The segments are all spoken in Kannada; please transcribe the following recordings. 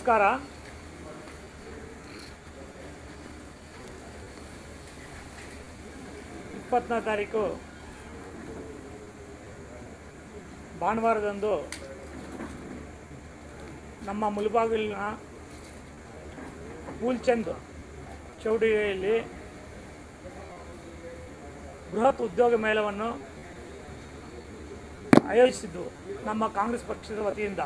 ನಮಸ್ಕಾರ. ಇಪ್ಪತ್ತನೇ ತಾರೀಕು ಭಾನುವಾರದಂದು ನಮ್ಮ ಮುಳಬಾಗಿಲಿನ ಫೂಲ್ಚಂದ್ ಚೌಡರಿಯಲ್ಲಿ ಬೃಹತ್ ಉದ್ಯೋಗ ಮೇಳವನ್ನು ಆಯೋಜಿಸಿದ್ದು ನಮ್ಮ ಕಾಂಗ್ರೆಸ್ ಪಕ್ಷದ ವತಿಯಿಂದ.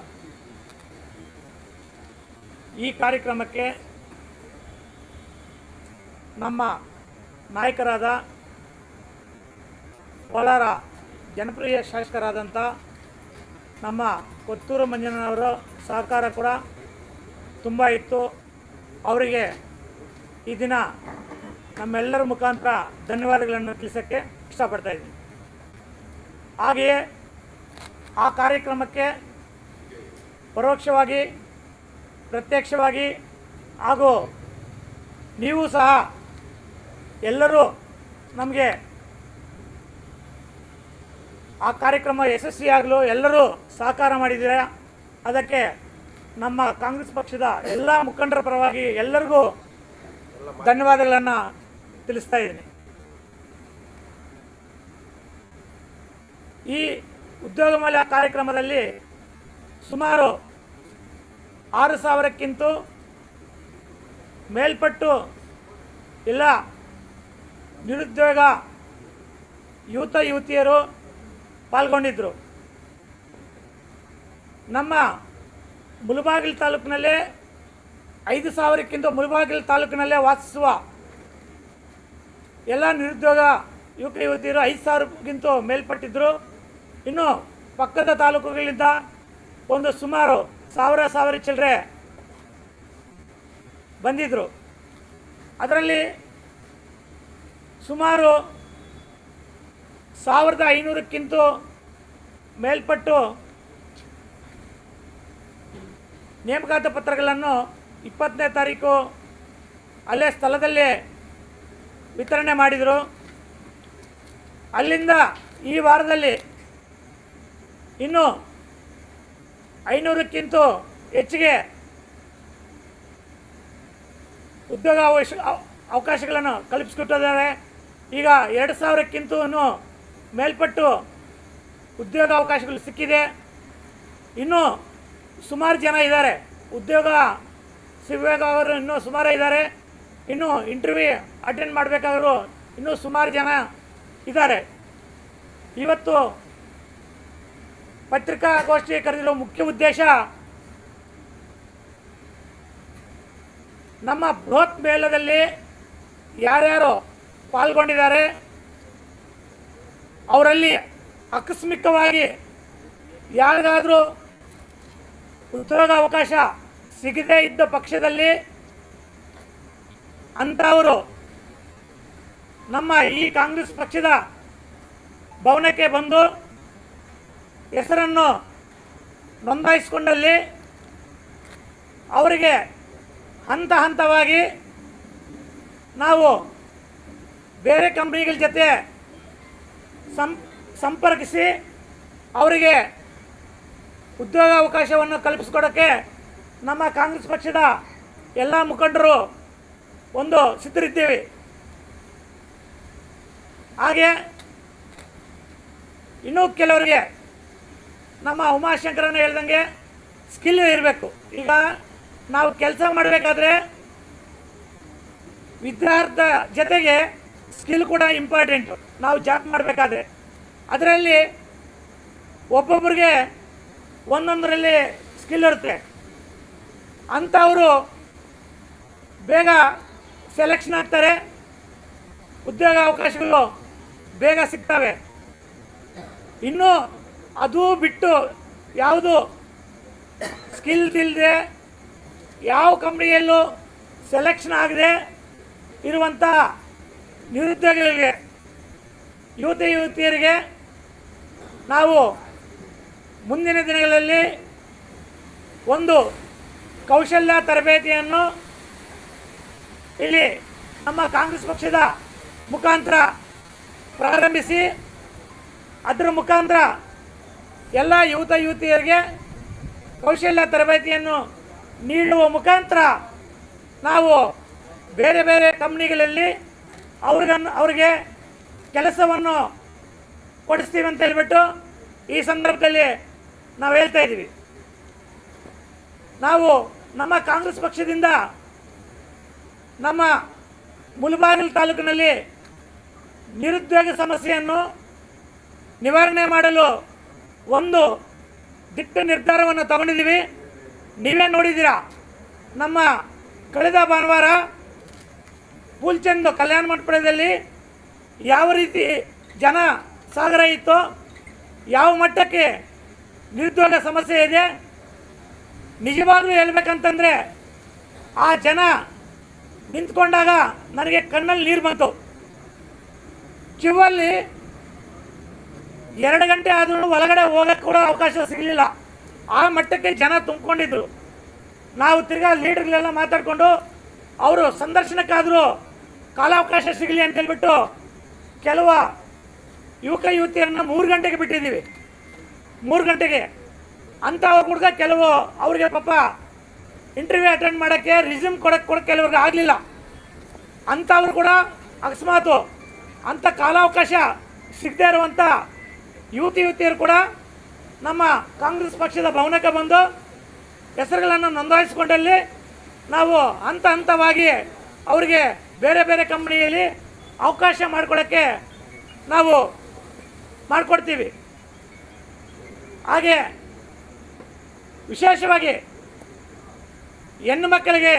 ಈ ಕಾರ್ಯಕ್ರಮಕ್ಕೆ ನಮ್ಮ ನಾಯಕರಾದ ಕೋಲಾರ ಜನಪ್ರಿಯ ಶಾಸಕರಾದಂಥ ನಮ್ಮ ಕೊತ್ತೂರು ಮಂಜಣ್ಣನವರ ಸಹಕಾರ ಕೂಡ ತುಂಬ ಇತ್ತು. ಅವರಿಗೆ ಈ ದಿನ ನಮ್ಮೆಲ್ಲರ ಮುಖಾಂತರ ಧನ್ಯವಾದಗಳನ್ನು ತಿಳಿಸೋಕ್ಕೆ ಇಷ್ಟಪಡ್ತಾ ಇದ್ದೀನಿ. ಹಾಗೆಯೇ ಆ ಕಾರ್ಯಕ್ರಮಕ್ಕೆ ಪರೋಕ್ಷವಾಗಿ ಪ್ರತ್ಯಕ್ಷವಾಗಿ ಹಾಗೂ ನೀವು ಸಹ ಎಲ್ಲರೂ ನಮಗೆ ಆ ಕಾರ್ಯಕ್ರಮ ಯಶಸ್ವಿಯಾಗಲು ಎಲ್ಲರೂ ಸಹಕಾರ ಮಾಡಿದ್ದೀರಾ. ಅದಕ್ಕೆ ನಮ್ಮ ಕಾಂಗ್ರೆಸ್ ಪಕ್ಷದ ಎಲ್ಲ ಮುಖಂಡರ ಪರವಾಗಿ ಎಲ್ಲರಿಗೂ ಧನ್ಯವಾದಗಳನ್ನು ತಿಳಿಸ್ತಾ ಇದ್ದೀನಿ. ಈ ಉದ್ಯೋಗ ಮೇಳ ಕಾರ್ಯಕ್ರಮದಲ್ಲಿ ಸುಮಾರು 6,000ಕ್ಕಿಂತ ಮೇಲ್ಪಟ್ಟು ಎಲ್ಲ ನಿರುದ್ಯೋಗ ಯುವತಿಯರು ಪಾಲ್ಗೊಂಡಿದ್ದರು. ನಮ್ಮ ಮುಳಬಾಗಿಲು ತಾಲೂಕಿನಲ್ಲೇ 5,000ಕ್ಕಿಂತ ಮುಳಬಾಗಿಲು ತಾಲೂಕಿನಲ್ಲೇ ವಾಸಿಸುವ ಎಲ್ಲ ನಿರುದ್ಯೋಗ ಯುವತಿಯರು 5,000ಕ್ಕಿಂತ ಮೇಲ್ಪಟ್ಟಿದ್ದರು. ಇನ್ನು ಪಕ್ಕದ ತಾಲೂಕುಗಳಿಂದ ಒಂದು ಸುಮಾರು 1,000 ಚಿಲ್ಲರೆ ಬಂದಿದ್ದರು. ಅದರಲ್ಲಿ ಸುಮಾರು 1,500ಕ್ಕಿಂತ ಮೇಲ್ಪಟ್ಟು ನೇಮಕಾತಿ ಪತ್ರಗಳನ್ನು 20ನೇ ತಾರೀಕು ಅಲ್ಲೇ ಸ್ಥಳದಲ್ಲೇ ವಿತರಣೆ ಮಾಡಿದರು. ಅಲ್ಲಿಂದ ಈ ವಾರದಲ್ಲಿ ಇನ್ನು 500ಕ್ಕಿಂತ ಹೆಚ್ಚಿಗೆ ಉದ್ಯೋಗ ಅವಕಾಶಗಳನ್ನು ಕಲ್ಪಿಸಿಕೊಟ್ಟಿದ್ದಾರೆ. ಈಗ 2,000ಕ್ಕಿಂತ ಮೇಲ್ಪಟ್ಟು ಉದ್ಯೋಗ ಅವಕಾಶಗಳು ಸಿಕ್ಕಿದೆ. ಇನ್ನೂ ಸುಮಾರು ಜನ ಇದ್ದಾರೆ, ಉದ್ಯೋಗ ಸಿಗಬೇಕಾದವರು ಇನ್ನೂ ಸುಮಾರು ಇದ್ದಾರೆ. ಇನ್ನೂ ಇಂಟರ್ವ್ಯೂ ಅಟೆಂಡ್ ಮಾಡಬೇಕಾದ್ರು ಇನ್ನೂ ಸುಮಾರು ಜನ ಇದ್ದಾರೆ. ಇವತ್ತು ಪತ್ರಿಕಾಗೋಷ್ಠಿ ಕರೆದಿರೋ ಮುಖ್ಯ ಉದ್ದೇಶ ನಮ್ಮ ಬೃಹತ್ ಮೇಳದಲ್ಲಿ ಯಾರ್ಯಾರು ಪಾಲ್ಗೊಂಡಿದ್ದಾರೆ ಅವರಲ್ಲಿ ಆಕಸ್ಮಿಕವಾಗಿ ಯಾರಿಗಾದರೂ ಉದ್ಯೋಗ ಅವಕಾಶ ಸಿಗದೇ ಇದ್ದ ಪಕ್ಷದಲ್ಲಿ ಅಂಥವರು ನಮ್ಮ ಈ ಕಾಂಗ್ರೆಸ್ ಪಕ್ಷದ ಭವನಕ್ಕೆ ಬಂದು ಹೆಸರನ್ನು ನೋಂದಾಯಿಸಿಕೊಂಡಲ್ಲಿ ಅವರಿಗೆ ಹಂತ ಹಂತವಾಗಿ ನಾವು ಬೇರೆ ಕಂಪ್ನಿಗಳ ಜೊತೆ ಸಂಪರ್ಕಿಸಿ ಅವರಿಗೆ ಉದ್ಯೋಗ ಅವಕಾಶವನ್ನು ಕಲ್ಪಿಸಿಕೊಡೋಕ್ಕೆ ನಮ್ಮ ಕಾಂಗ್ರೆಸ್ ಪಕ್ಷದ ಎಲ್ಲ ಮುಖಂಡರು ಒಂದು ಸಿದ್ಧರಿದ್ದೀವಿ. ಹಾಗೆ ಇನ್ನೂ ಕೆಲವರಿಗೆ ನಮ್ಮ ಉಮಾಶಂಕರನ್ನ ಹೇಳ್ದಂಗೆ ಸ್ಕಿಲ್ ಇರಬೇಕು. ಈಗ ನಾವು ಕೆಲಸ ಮಾಡಬೇಕಾದ್ರೆ ವಿದ್ಯಾರ್ಥಿ ಜೊತೆಗೆ ಸ್ಕಿಲ್ ಕೂಡ ಇಂಪಾರ್ಟೆಂಟು. ನಾವು ಜಾಬ್ ಮಾಡಬೇಕಾದ್ರೆ ಅದರಲ್ಲಿ ಒಬ್ಬೊಬ್ಬರಿಗೆ ಒಂದೊಂದರಲ್ಲಿ ಸ್ಕಿಲ್ ಇರುತ್ತೆ. ಅಂಥವರು ಬೇಗ ಸೆಲೆಕ್ಷನ್ ಆಗ್ತಾರೆ, ಉದ್ಯೋಗ ಅವಕಾಶಗಳು ಬೇಗ ಸಿಗ್ತವೆ. ಇನ್ನು ಅದು ಬಿಟ್ಟು ಯಾವುದು ಸ್ಕಿಲ್ ಇಲ್ಲದೆ ಯಾವ ಕಂಪ್ನಿಯಲ್ಲೂ ಸೆಲೆಕ್ಷನ್ ಆಗದೆ ಇರುವಂಥ ನಿರುದ್ಯೋಗಿಗಳಿಗೆ ಯುವತಿಯರಿಗೆ ನಾವು ಮುಂದಿನ ದಿನಗಳಲ್ಲಿ ಒಂದು ಕೌಶಲ್ಯ ತರಬೇತಿಯನ್ನು ಇಲ್ಲಿ ನಮ್ಮ ಕಾಂಗ್ರೆಸ್ ಪಕ್ಷದ ಮುಖಾಂತರ ಪ್ರಾರಂಭಿಸಿ ಅದರ ಮುಖಾಂತರ ಎಲ್ಲ ಯುವತಿಯರಿಗೆ ಕೌಶಲ್ಯ ತರಬೇತಿಯನ್ನು ನೀಡುವ ಮುಖಾಂತರ ನಾವು ಬೇರೆ ಬೇರೆ ಕಂಪ್ನಿಗಳಲ್ಲಿ ಅವ್ರಿಗೆ ಕೆಲಸವನ್ನು ಕೊಡಿಸ್ತೀವಿ ಅಂತ ಹೇಳ್ಬಿಟ್ಟು ಈ ಸಂದರ್ಭದಲ್ಲಿ ನಾವು ಹೇಳ್ತಾ ಇದ್ದೀವಿ. ನಾವು ನಮ್ಮ ಕಾಂಗ್ರೆಸ್ ಪಕ್ಷದಿಂದ ನಮ್ಮ ಮುಳಬಾಗಿಲು ತಾಲೂಕಿನಲ್ಲಿ ನಿರುದ್ಯೋಗ ಸಮಸ್ಯೆಯನ್ನು ನಿವಾರಣೆ ಮಾಡಲು ಒಂದು ದಿಟ್ಟ ನಿರ್ಧಾರವನ್ನು ತಗೊಂಡಿದ್ದೀವಿ. ನೀವೇ ನೋಡಿದ್ದೀರಾ, ನಮ್ಮ ಕಳೆದ ಭಾನುವಾರ ಫೂಲ್ಚಂದ್ ಕಲ್ಯಾಣ ಮಂಟಪದಲ್ಲಿ ಯಾವ ರೀತಿ ಜನ ಸಾಗರ ಇತ್ತು, ಯಾವ ಮಟ್ಟಕ್ಕೆ ನಿರುದ್ಯೋಗ ಸಮಸ್ಯೆ ಇದೆ. ನಿಜವಾಗ್ಲೂ ಹೇಳ್ಬೇಕಂತಂದರೆ ಆ ಜನ ನಿಂತ್ಕೊಂಡಾಗ ನನಗೆ ಕಣ್ಣಲ್ಲಿ ನೀರು ಬಂತು. ಕ್ಯೂವಲ್ಲಿ 2 ಗಂಟೆ ಆದ್ರೂ ಒಳಗಡೆ ಹೋಗೋಕ್ಕೆ ಕೂಡ ಅವಕಾಶ ಸಿಗಲಿಲ್ಲ. ಆ ಮಟ್ಟಕ್ಕೆ ಜನ ತುಂಬಿಕೊಂಡಿದ್ರು. ನಾವು ತಿರ್ಗಾ ಲೀಡರ್ಗಳೆಲ್ಲ ಮಾತಾಡಿಕೊಂಡು ಅವರು ಸಂದರ್ಶನಕ್ಕಾದರೂ ಕಾಲಾವಕಾಶ ಸಿಗಲಿ ಅಂತ ಹೇಳ್ಬಿಟ್ಟು ಕೆಲವು ಯುವಕ ಯುವತಿಯರನ್ನು 3 ಗಂಟೆಗೆ ಬಿಟ್ಟಿದ್ದೀವಿ. 3 ಗಂಟೆಗೆ ಅಂಥವ್ರು ಕೂಡ ಕೆಲವು ಅವ್ರಿಗೆ ಪಾಪ ಇಂಟರ್ವ್ಯೂ ಅಟೆಂಡ್ ಮಾಡೋಕ್ಕೆ ರಿಸ್ಯೂಮ್ ಕೊಡೋಕ್ಕೆ ಕೆಲವ್ರಿಗೆ ಆಗಲಿಲ್ಲ. ಅಂಥವ್ರು ಕೂಡ ಅಕಸ್ಮಾತು ಅಂಥ ಕಾಲಾವಕಾಶ ಸಿಗದೇ ಇರುವಂಥ ಯುವತಿಯರು ಕೂಡ ನಮ್ಮ ಕಾಂಗ್ರೆಸ್ ಪಕ್ಷದ ಭವನಕ್ಕೆ ಬಂದು ಹೆಸರುಗಳನ್ನು ನೋಂದಾಯಿಸಿಕೊಂಡಲ್ಲಿ ನಾವು ಹಂತ ಹಂತವಾಗಿ ಅವರಿಗೆ ಬೇರೆ ಬೇರೆ ಕಂಪ್ನಿಯಲ್ಲಿ ಅವಕಾಶ ಮಾಡಿಕೊಡೋಕ್ಕೆ ನಾವು ಮಾಡಿಕೊಡ್ತೀವಿ. ಹಾಗೆ ವಿಶೇಷವಾಗಿ ಹೆಣ್ಣು ಮಕ್ಕಳಿಗೆ